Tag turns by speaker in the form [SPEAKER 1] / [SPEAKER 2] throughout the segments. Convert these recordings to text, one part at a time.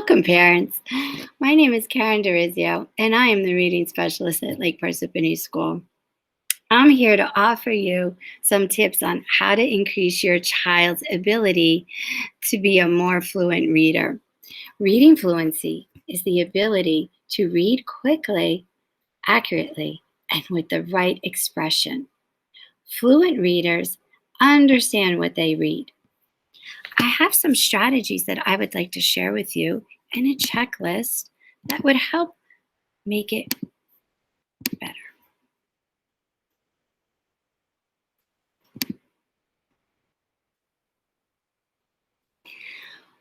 [SPEAKER 1] Welcome, parents. My name is Karen Dorizio, and I am the reading specialist at Lake Parsippany School. I'm here to offer you some tips on how to increase your child's ability to be a more fluent reader. Reading fluency is the ability to read quickly, accurately, and with the right expression. Fluent readers understand what they read. I have some strategies that I would like to share with you and a checklist that would help make it better.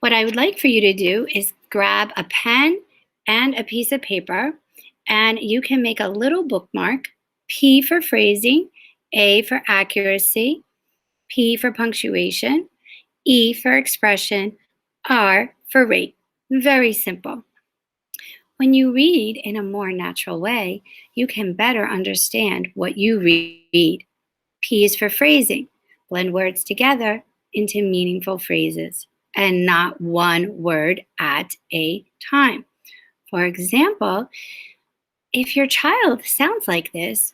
[SPEAKER 1] What I would like for you to do is grab a pen and a piece of paper, and you can make a little bookmark. P for phrasing, A for accuracy, P for punctuation, E for expression, R for rate. Very simple. When you read in a more natural way, you can better understand what you read. P is for phrasing. Blend words together into meaningful phrases and not one word at a time. For example, if your child sounds like this,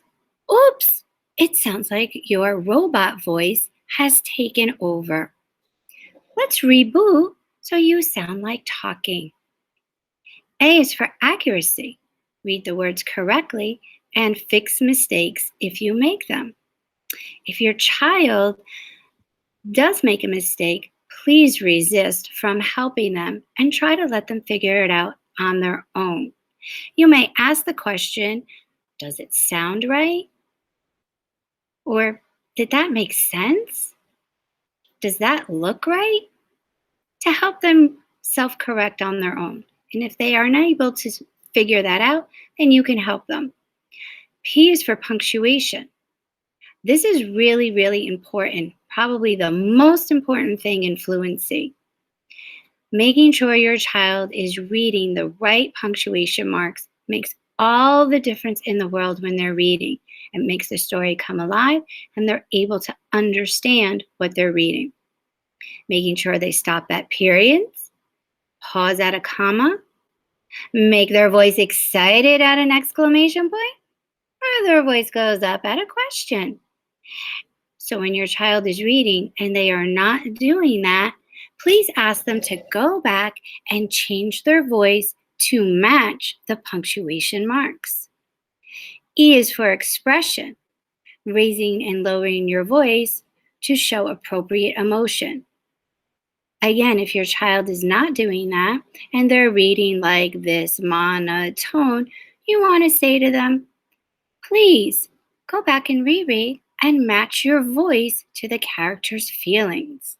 [SPEAKER 1] oops, it sounds like your robot voice has taken over. Let's reboot so you sound like talking. A is for accuracy. Read the words correctly and fix mistakes if you make them. If your child does make a mistake, please resist from helping them and try to let them figure it out on their own. You may ask the question, does it sound right? Or did that make sense? Does that look right? To help them self-correct on their own. And if they are unable to figure that out, then you can help them. P is for punctuation. This is really, really important, probably the most important thing in fluency. Making sure your child is reading the right punctuation marks makes all the difference in the world when they're reading. It makes the story come alive and they're able to understand what they're reading. Making sure they stop at periods, pause at a comma, make their voice excited at an exclamation point, or their voice goes up at a question. So when your child is reading and they are not doing that, please ask them to go back and change their voice to match the punctuation marks. E is for expression, raising and lowering your voice to show appropriate emotion. Again, if your child is not doing that and they're reading like this monotone, you want to say to them, please go back and reread and match your voice to the character's feelings.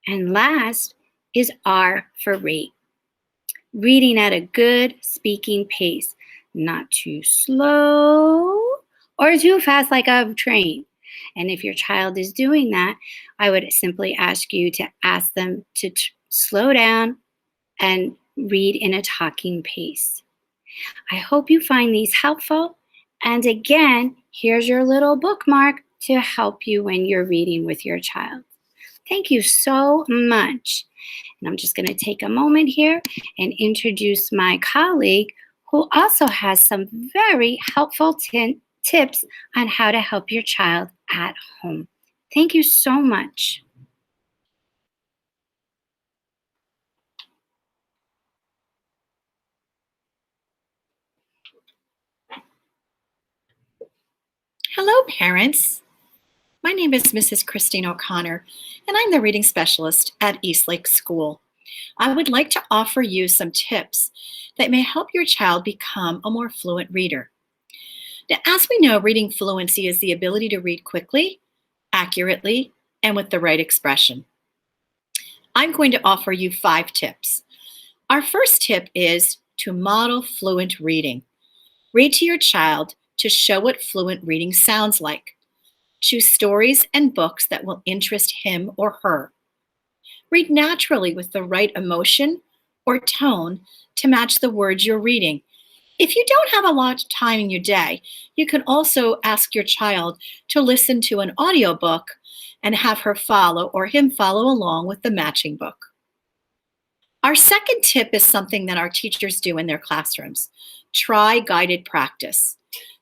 [SPEAKER 1] And last is R for rate. Reading at a good speaking pace, not too slow or too fast like a train. And if your child is doing that, I would simply ask you to ask them to slow down and read in a talking pace. I hope you find these helpful. And again, here's your little bookmark to help you when you're reading with your child. Thank you so much. And I'm just going to take a moment here and introduce my colleague who also has some very helpful tips on how to help your child at home. Thank you so much.
[SPEAKER 2] Hello, parents. My name is Mrs. Christine O'Connor, and I'm the reading specialist at Eastlake School. I would like to offer you some tips that may help your child become a more fluent reader. Now, as we know, reading fluency is the ability to read quickly, accurately, and with the right expression. I'm going to offer you 5 tips. Our first tip is to model fluent reading. Read to your child to show what fluent reading sounds like. Choose stories and books that will interest him or her. Read naturally with the right emotion or tone to match the words you're reading. If you don't have a lot of time in your day, you can also ask your child to listen to an audiobook and have her follow or him follow along with the matching book. Our second tip is something that our teachers do in their classrooms. Try guided practice.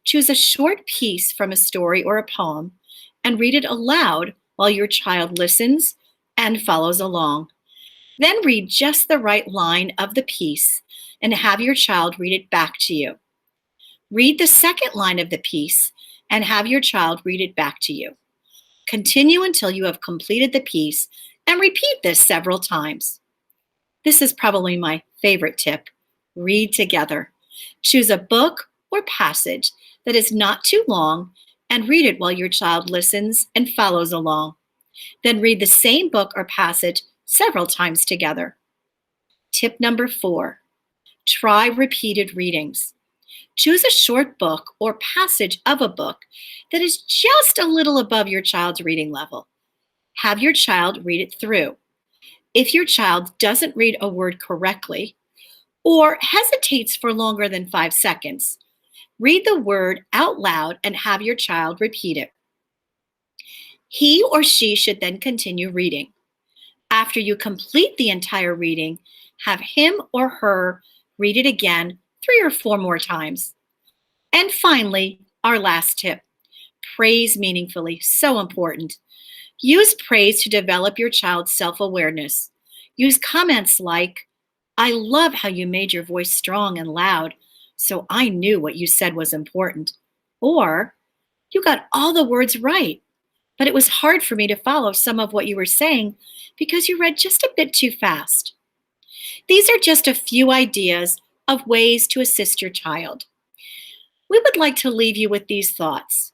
[SPEAKER 2] Choose a short piece from a story or a poem and read it aloud while your child listens and follows along. Then read just the right line of the piece and have your child read it back to you. Read the second line of the piece and have your child read it back to you. Continue until you have completed the piece and repeat this several times. This is probably my favorite tip. Read together. Choose a book or passage that is not too long and read it while your child listens and follows along. Then read the same book or passage several times together. Tip number 4, try repeated readings. Choose a short book or passage of a book that is just a little above your child's reading level. Have your child read it through. If your child doesn't read a word correctly or hesitates for longer than 5 seconds, read the word out loud and have your child repeat it. He or she should then continue reading. After you complete the entire reading, have him or her read it again 3 or 4 more times. And finally, our last tip, praise meaningfully, so important. Use praise to develop your child's self-awareness. Use comments like, "I love how you made your voice strong and loud, so I knew what you said was important." Or, "You got all the words right, but it was hard for me to follow some of what you were saying because you read just a bit too fast." These are just a few ideas of ways to assist your child. We would like to leave you with these thoughts.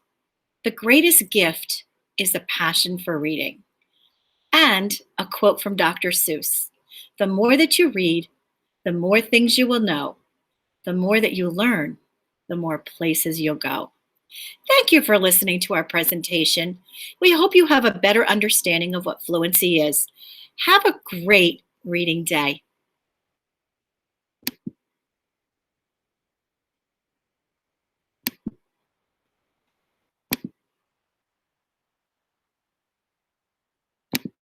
[SPEAKER 2] The greatest gift is the passion for reading. And a quote from Dr. Seuss, "The more that you read, the more things you will know. The more that you learn, the more places you'll go." Thank you for listening to our presentation. We hope you have a better understanding of what fluency is. Have a great reading day.